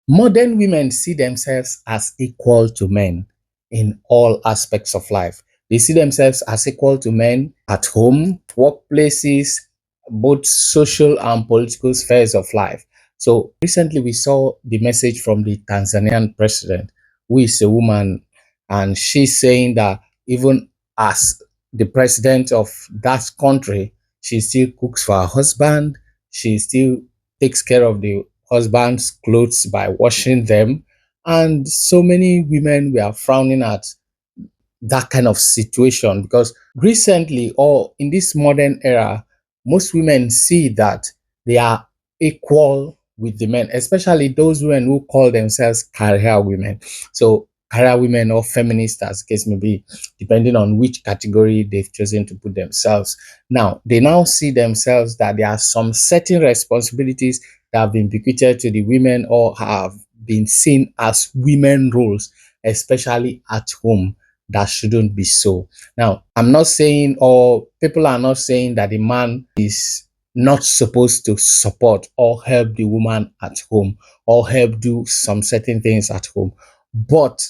Modern women see themselves as equal to men in all aspects of life. They see themselves as equal to men at home, workplaces, both social and political spheres of life. So recently we saw the message from the Tanzanian president, who is a woman, and she's saying that even as the president of that country, she still cooks for her husband, she still takes care of the husband's clothes by washing them. And so many women were frowning at that kind of situation because recently, or in this modern era, most women see that they are equal with the men, especially those women who call themselves career women. So career women or feminists, as the case may be, depending on which category they've chosen to put themselves. Now, they now see themselves that there are some certain responsibilities that have been bequeathed to the women or have been seen as women roles, especially at home, that shouldn't be so. Now, I'm not saying, or people are not saying that the man is not supposed to support or help the woman at home or help do some certain things at home. But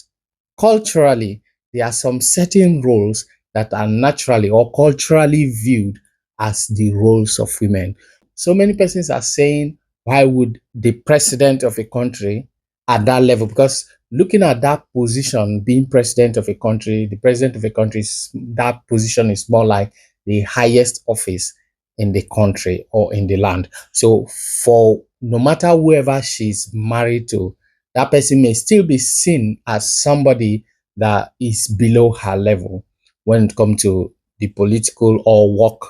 culturally, there are some certain roles that are naturally or culturally viewed as the roles of women. So many persons are saying, why would the president of a country at that level? Because looking at that position, being president of a country, the president of a country, that position is more like the highest office in the country or in the land. So for no matter whoever she's married to, that person may still be seen as somebody that is below her level when it comes to the political or work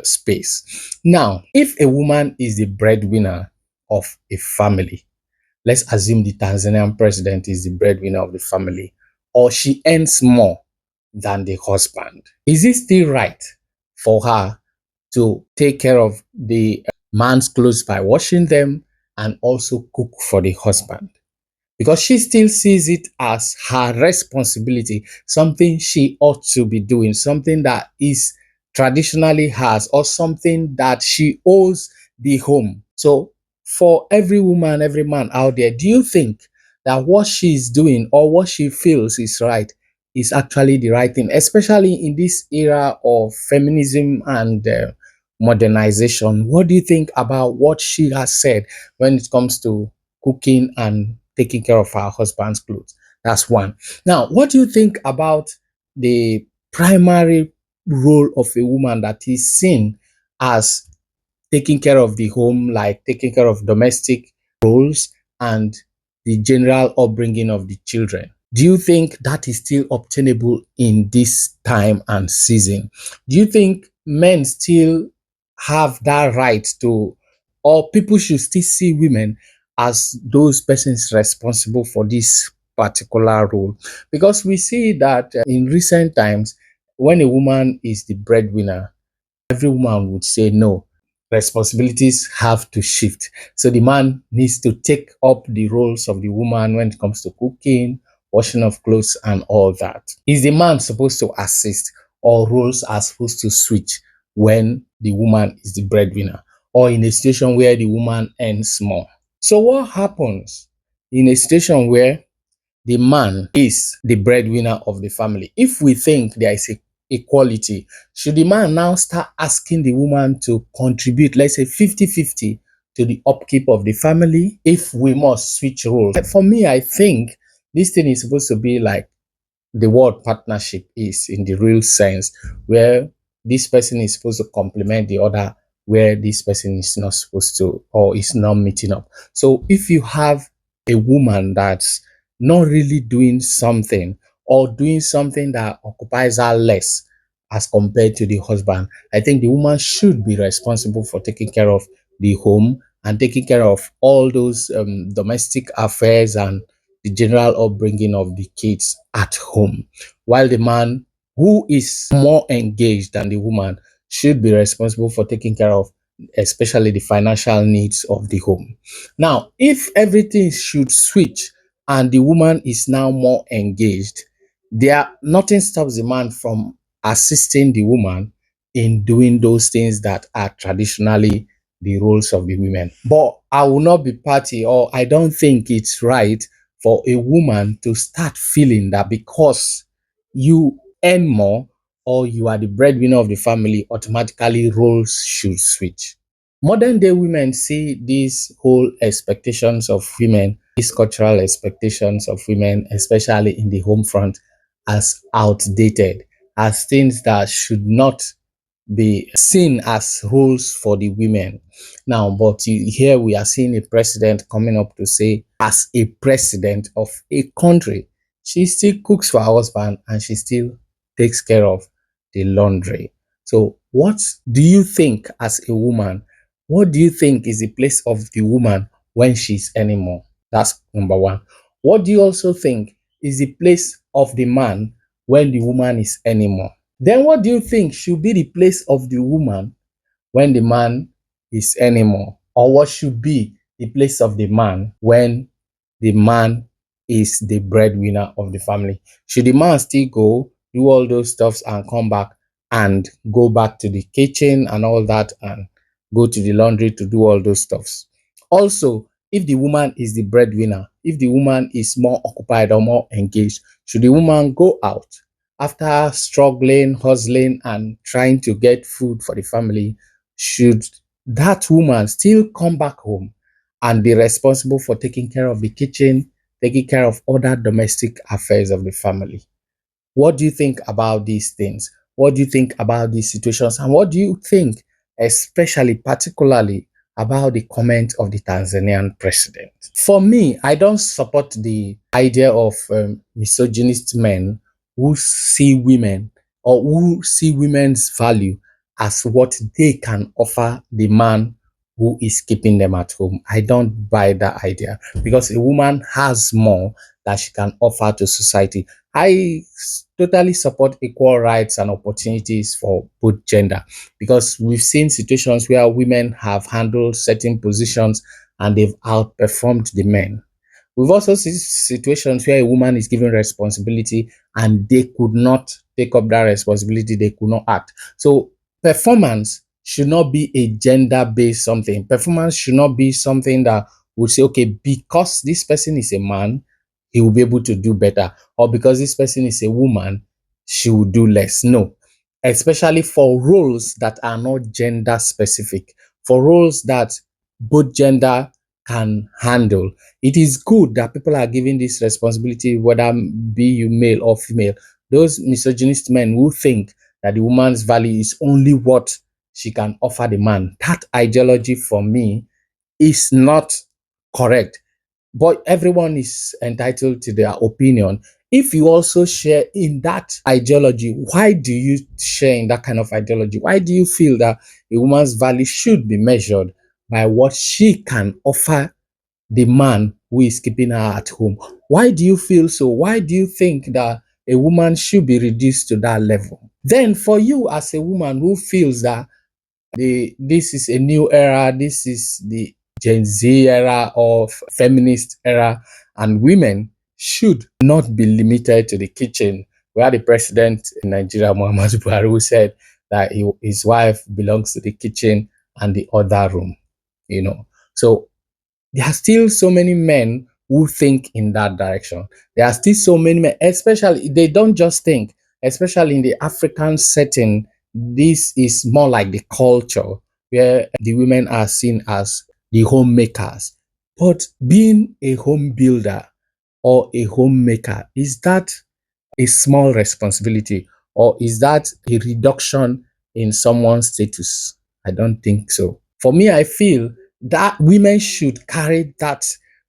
space. Now, if a woman is the breadwinner of a family, let's assume the Tanzanian president is the breadwinner of the family, or she earns more than the husband, is it still right for her to take care of the man's clothes by washing them and also cook for the husband? Because she still sees it as her responsibility, something she ought to be doing, something that is traditionally hers, or something that she owes the home. So, for every woman, every man out there, do you think that what she's doing or what she feels is right is actually the right thing, especially in this era of feminism and modernization? What do you think about what she has said when it comes to cooking and taking care of her husband's clothes? That's one. Now, what do you think about the primary role of a woman that is seen as taking care of the home, like taking care of domestic roles and the general upbringing of the children? Do you think that is still obtainable in this time and season? Do you think men still have that right to, or people should still see women as those persons responsible for this particular role? Because we see that in recent times, when a woman is the breadwinner, every woman would say no. Responsibilities have to shift. So the man needs to take up the roles of the woman when it comes to cooking, washing of clothes, and all that. Is the man supposed to assist, or roles are supposed to switch when the woman is the breadwinner, or in a situation where the woman earns more? So, what happens in a situation where the man is the breadwinner of the family? If we think there is a equality, should the man now start asking the woman to contribute, let's say 50-50, to the upkeep of the family, if we must switch roles? For me, I think this thing is supposed to be like the word partnership is in the real sense, where this person is supposed to complement the other, where this person is not supposed to or is not meeting up. So if you have a woman that's not really doing something, or doing something that occupies her less as compared to the husband, I think the woman should be responsible for taking care of the home and taking care of all those domestic affairs and the general upbringing of the kids at home, while the man, who is more engaged than the woman, should be responsible for taking care of especially the financial needs of the home. Now, if everything should switch and the woman is now more engaged, there nothing stops the man from assisting the woman in doing those things that are traditionally the roles of the women. But I will not be party, or I don't think it's right for a woman to start feeling that because you earn more or you are the breadwinner of the family, automatically roles should switch. Modern day women see these whole expectations of women, these cultural expectations of women, especially in the home front, as outdated, as things that should not be seen as roles for the women. Now, but here we are seeing a president coming up to say, as a president of a country, she still cooks for her husband and she still takes care of the laundry. So, what do you think as a woman? What do you think is the place of the woman when she's earning more? That's number one. What do you also think is the place of the man when the woman is earning more? Then what do you think should be the place of the woman when the man is earning more? Or what should be the place of the man when the man is the breadwinner of the family? Should the man still go do all those stuffs and come back and go back to the kitchen and all that and go to the laundry to do all those stuffs? Also, if the woman is the breadwinner, if the woman is more occupied or more engaged, should the woman go out after struggling, hustling, and trying to get food for the family? Should that woman still come back home and be responsible for taking care of the kitchen, taking care of other domestic affairs of the family? What do you think about these things? What do you think about these situations? And what do you think, especially, particularly, about the comment of the Tanzanian president? For me, I don't support the idea of misogynist men who see women or who see women's value as what they can offer the man who is keeping them at home. I don't buy that idea because a woman has more that she can offer to society. I totally support equal rights and opportunities for both gender because we've seen situations where women have handled certain positions and they've outperformed the men. We've also seen situations where a woman is given responsibility and they could not take up that responsibility, they could not act. So, performance should not be a gender based something. Performance should not be something that would say, okay, because this person is a man, he will be able to do better, or because this person is a woman, she will do less. No, especially for roles that are not gender specific, for roles that both gender can handle. It is good that people are given this responsibility, whether be you male or female. Those misogynist men who think that the woman's value is only what she can offer the man, that ideology for me is not correct. But everyone is entitled to their opinion. If you also share in that ideology, why do you share in that kind of ideology? Why do you feel that a woman's value should be measured by what she can offer the man who is keeping her at home? Why do you feel so? Why do you think that a woman should be reduced to that level? Then, for you as a woman who feels that this is a new era, this is the Gen Z era of feminist era, and women should not be limited to the kitchen. We had the president in Nigeria, Muhammadu Buhari, who said that his wife belongs to the kitchen and the other room, you know. So there are still so many men who think in that direction. There are still so many men, especially, they don't just think, especially in the African setting, this is more like the culture where the women are seen as the homemakers. But being a home builder or a homemaker, is that a small responsibility, or is that a reduction in someone's status? I don't think so. For me, I feel that women should carry that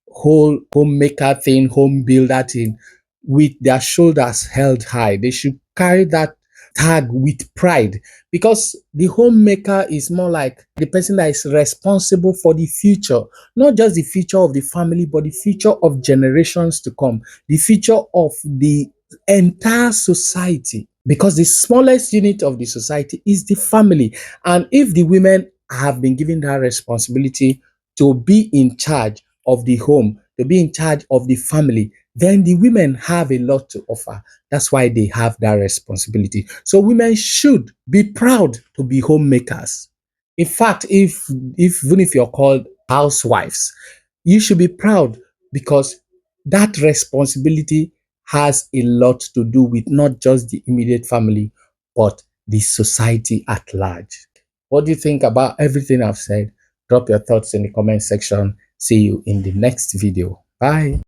whole homemaker thing, home builder thing with their shoulders held high. They should carry that tag with pride because the homemaker is more like the person that is responsible for the future, not just the future of the family, but the future of generations to come, the future of the entire society, because the smallest unit of the society is the family. And if the women have been given that responsibility to be in charge of the home, to be in charge of the family, then the women have a lot to offer. That's why they have that responsibility. So women should be proud to be homemakers. In fact, if even if you're called housewives, you should be proud, because that responsibility has a lot to do with not just the immediate family, but the society at large. What do you think about everything I've said? Drop your thoughts in the comment section. See you in the next video. Bye.